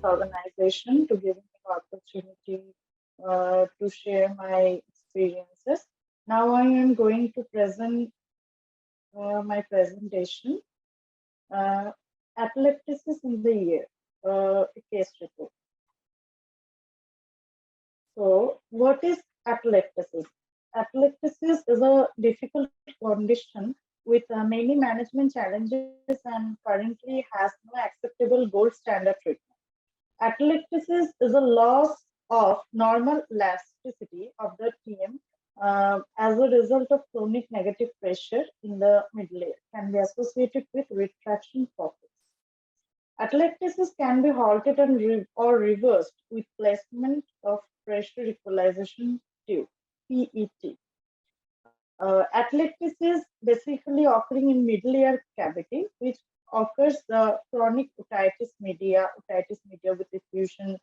organization to give me the opportunity to share my experiences. Now I am going to present my presentation, uh, atelectasis in the ear, a case report. So, what is atelectasis? Atelectasis is a difficult condition with many management challenges and currently has no acceptable gold standard treatment. Atelectasis is a loss of normal elasticity of the TM as a result of chronic negative pressure in the middle ear, can be associated with retraction pockets. Atelectasis can be halted or reversed with placement of pressure equalization tube, PET. Atelectasis basically occurring in middle ear cavity, which occurs the chronic otitis media with effusion,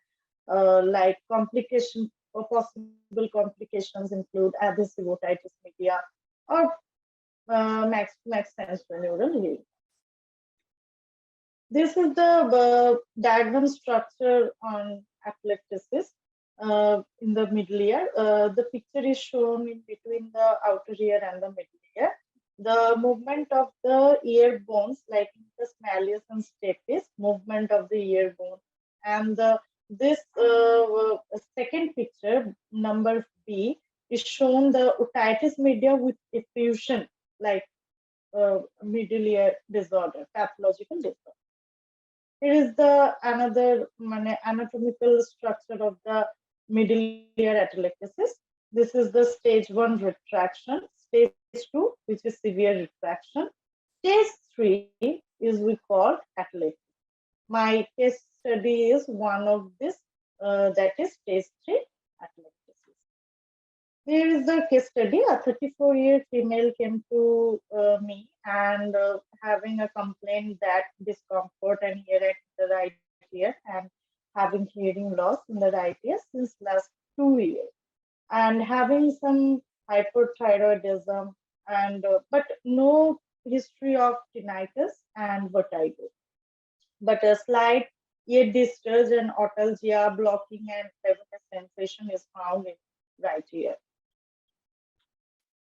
like complication or possible complications include adhesive otitis media or max sensorineural hearing. This is the diagram structure on atelectasis in the middle ear. The picture is shown in between the outer ear and the middle ear. The movement of the ear bones, like the malleus and stapes, movement of the ear bone, and this second picture, number B, is shown the otitis media with effusion, like middle ear disorder, pathological disorder. Here is the another anatomical structure of the middle ear atelectasis. This is the stage 1 retraction, stage 2, which is severe retraction. Stage 3 is we call atelectasis. My case study is one of this, that is stage 3 atelectasis. Here is the case study. A 34-year female came to me and having a complaint that discomfort and hearing the right ear and having hearing loss in the right ear since last 2 years and having some hypothyroidism and but no history of tinnitus and vertigo, but a slight ear discharge and otalgia, blocking and heaviness sensation is found in right ear.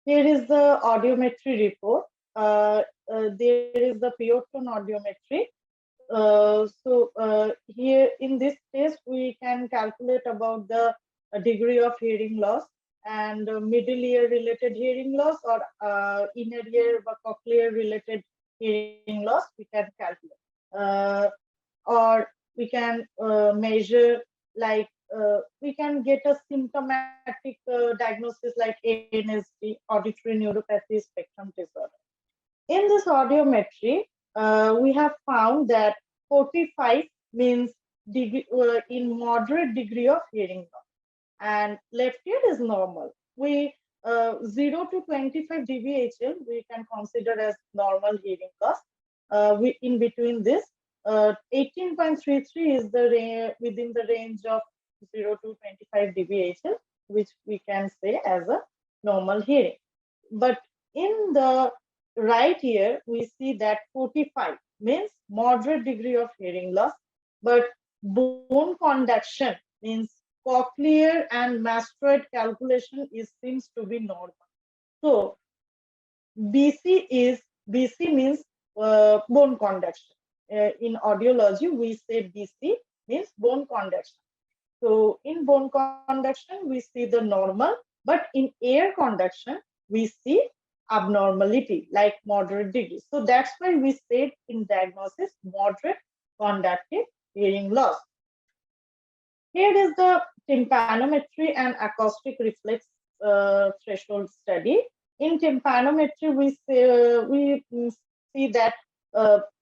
Here is the audiometry report. There is the pure tone audiometry. Here in this test, we can calculate about the degree of hearing loss and middle ear related hearing loss or inner ear or cochlear related hearing loss. We can calculate, or we can measure like. We can get a symptomatic diagnosis like ANSD, auditory neuropathy spectrum disorder. In this audiometry, we have found that 45 means in moderate degree of hearing loss, and left ear is normal. We 0 to 25 dBHL we can consider as normal hearing loss. We in between this, 18.33 is the within the range of 0 to 25 dBHL, which we can say as a normal hearing. But in the right ear, we see that 45 means moderate degree of hearing loss, but bone conduction means cochlear and mastoid calculation seems to be normal. So BC means bone conduction. In audiology, we say BC means bone conduction. So in bone conduction, we see the normal, but in air conduction, we see abnormality like moderate degree. So that's why we said in diagnosis, moderate conductive hearing loss. Here is the tympanometry and acoustic reflex threshold study. In tympanometry, we see that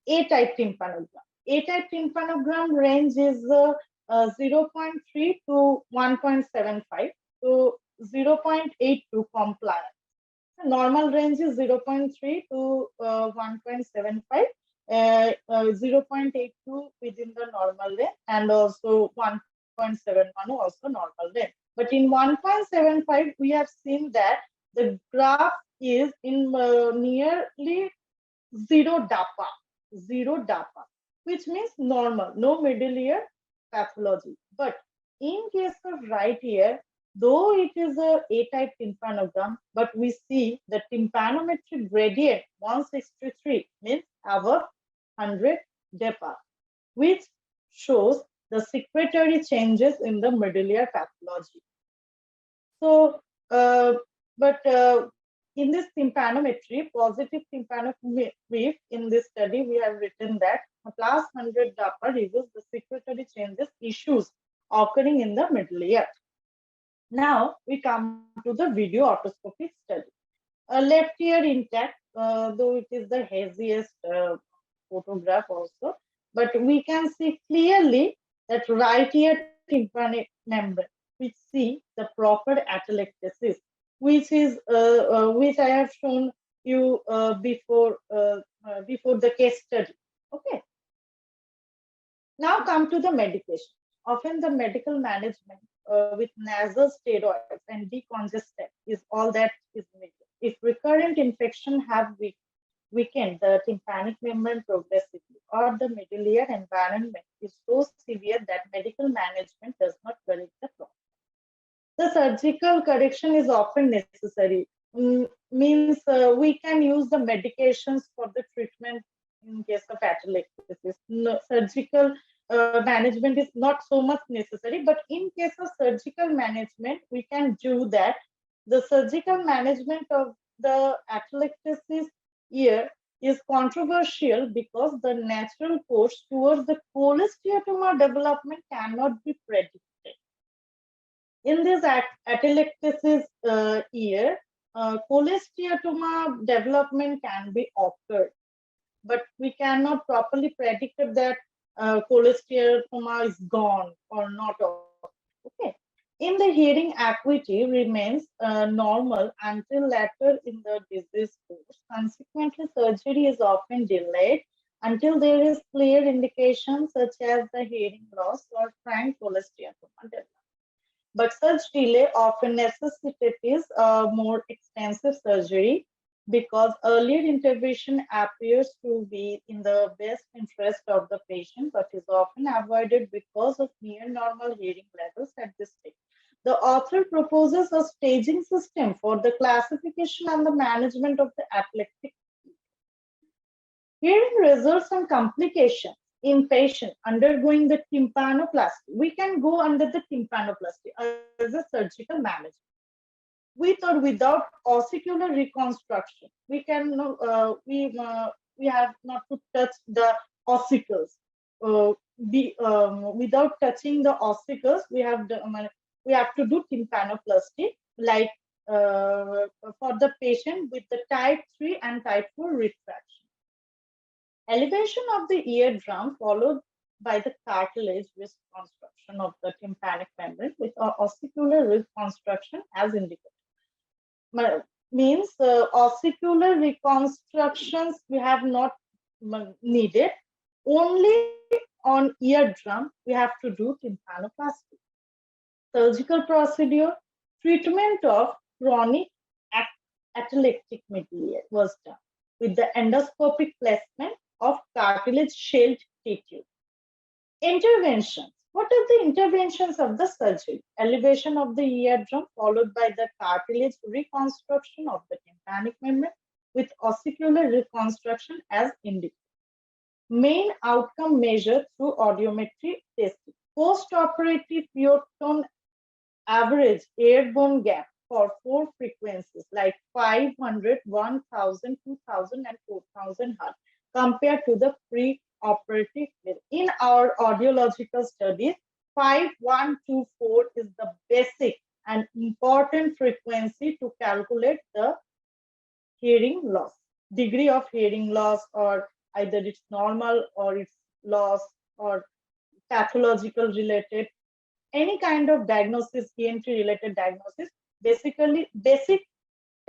A-type tympanogram. A-type tympanogram range is 0.3 to 1.75 to 0.8 to compliance. The normal range is 0.3 to 1.75, 0.82 within the normal range, and also 1.71 also normal range. But in 1.75, we have seen that the graph is in nearly zero DAPA, which means normal, no middle ear pathology. But in case of right ear, though it is a A-type tympanogram, but we see the tympanometric gradient 163 means above 100 DEPA, which shows the secretory changes in the middle ear pathology. So, but in this tympanometry, positive tympanometric in this study, we have written that plus 100 DAPA reveals the secretory changes issues occurring in the middle ear. Now we come to the video otoscopic study. Left ear intact, though it is the haziest photograph also, but we can see clearly that right ear tympanic membrane, which see the proper atelectasis, which is which I have shown you before the case study. Okay. Now come to the medication. Often the medical management with nasal steroids and decongestant is all that is needed. If recurrent infection have weakened the tympanic membrane progressively, or the middle ear environment is so severe that medical management does not correct the problem, the surgical correction is often necessary. Means we can use the medications for the treatment in case of atelectasis. No, surgical management is not so much necessary, but in case of surgical management, we can do that. The surgical management of the atelectasis ear is controversial because the natural course towards the cholesteatoma development cannot be predicted. In this atelectasis ear, cholesteatoma development can be occurred, but we cannot properly predict that cholesteatoma is gone or not. Okay. In the hearing acuity remains normal until later in the disease course. Consequently, surgery is often delayed until there is clear indication such as the hearing loss or frank cholesteatoma development. But such delay often necessitates more extensive surgery because earlier intervention appears to be in the best interest of the patient, but is often avoided because of near normal hearing levels at this stage. The author proposes a staging system for the classification and the management of the atelectic. Hearing results and complications in patients undergoing the tympanoplasty. We can go under the tympanoplasty as a surgical management. With or without ossicular reconstruction, we can we have not to touch the ossicles. Without touching the ossicles, we have to do tympanoplasty, like for the patient with the type 3 and type 4 retraction. Elevation of the eardrum followed by the cartilage reconstruction of the tympanic membrane with ossicular reconstruction as indicated. Means ossicular reconstructions we have not needed. Only on eardrum we have to do tympanoplasty. Surgical procedure, treatment of chronic atelectic middle ear was done with the endoscopic placement of cartilage shelled tissue. Interventions. What are the interventions of the surgery? Elevation of the eardrum followed by the cartilage reconstruction of the tympanic membrane with ossicular reconstruction as indicated. Main outcome measured through audiometry testing. Post-operative pure tone average airborne gap for 4 frequencies like 500, 1000, 2000 and 4000 Hz compared to the pre-operative. In our audiological studies, 5124 is the basic and important frequency to calculate the hearing loss, degree of hearing loss, or either it's normal or it's loss or pathological related, any kind of diagnosis, ENT related diagnosis. Basically, basic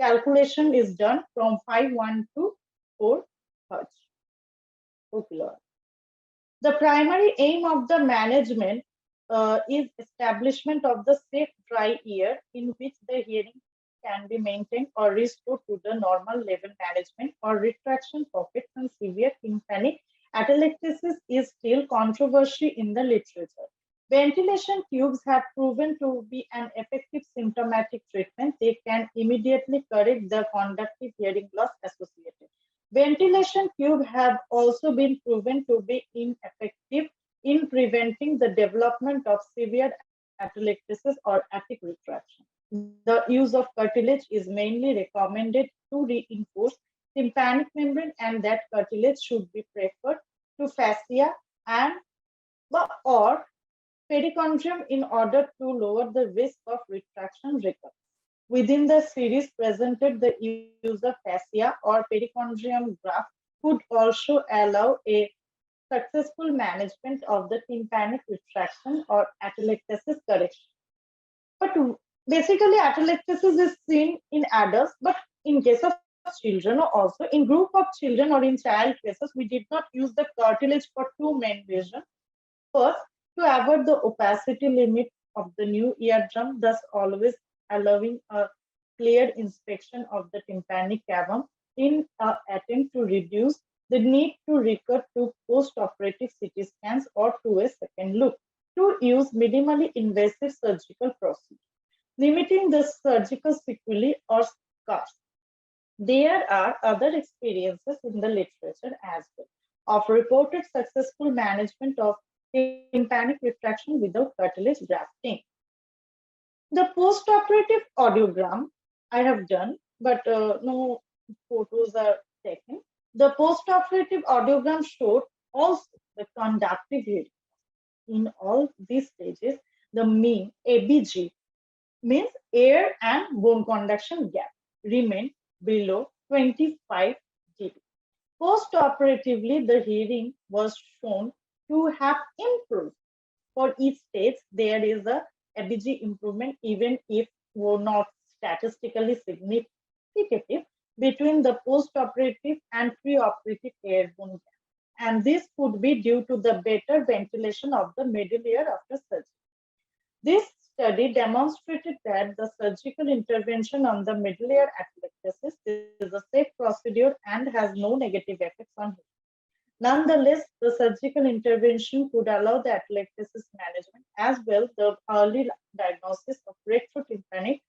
calculation is done from 5124 Hz. The primary aim of the management is establishment of the safe dry ear in which the hearing can be maintained or restored to the normal level. Management or retraction pockets and severe tympanic atelectasis is still controversy in the literature. Ventilation tubes have proven to be an effective symptomatic treatment. They can immediately correct the conductive hearing loss associated. Ventilation tubes have also been proven to be ineffective in preventing the development of severe atelectasis or attic retraction. The use of cartilage is mainly recommended to reinforce tympanic membrane, and that cartilage should be preferred to fascia and or perichondrium in order to lower the risk of retraction recurrence. Within the series presented, the use of fascia or perichondrium graft could also allow a successful management of the tympanic retraction or atelectasis correction. But basically, atelectasis is seen in adults, but in case of children also, in group of children or in child cases, we did not use the cartilage for two main reasons. First, to avoid the opacity limit of the new eardrum, thus always allowing a clear inspection of the tympanic cavum in an attempt to reduce the need to recur to post-operative CT scans or to a second look. To use minimally invasive surgical procedure, limiting the surgical sequelae or scars. There are other experiences in the literature as well of reported successful management of tympanic retraction without cartilage grafting. The post-operative audiogram I have done, but no photos are taken. The post-operative audiogram showed also the conductive hearing. In all these stages, the mean ABG means air and bone conduction gap remained below 25 dB. Post-operatively, the hearing was shown to have improved. For each stage, there is a ABG improvement, even if not statistically significant, between the post-operative and pre-operative air-bone gap. And this could be due to the better ventilation of the middle ear after surgery. This study demonstrated that the surgical intervention on the middle ear atelectasis is a safe procedure and has no negative effects on hearing. Nonetheless, the surgical intervention could allow the atelectasis management as well the early diagnosis of retrotympanic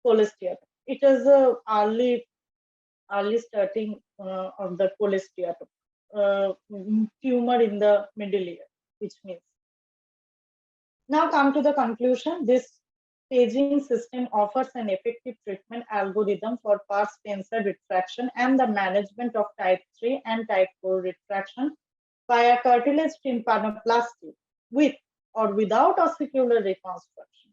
cholesteatoma. It is a early starting of the cholesteatoma, tumor in the middle ear, which means. Now come to the conclusion. This staging system offers an effective treatment algorithm for pars tensor retraction and the management of type 3 and type 4 retraction via cartilage tympanoplasty with or without ossicular reconstruction,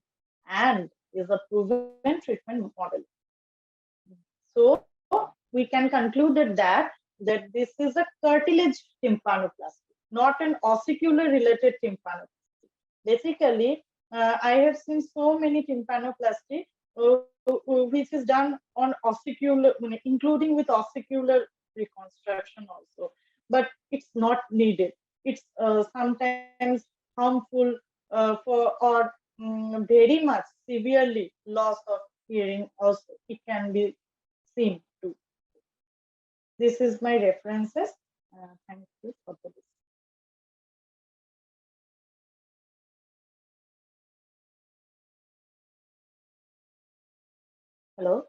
and is a proven treatment model. So we can conclude that this is a cartilage tympanoplasty, not an ossicular related tympanoplasty. Basically, I have seen so many tympanoplasty which is done on ossicular, including with ossicular reconstruction also, but it's not needed. It's sometimes harmful for very much severely loss of hearing also. It can be seen too. This is my references. Thank you for the list. Hello.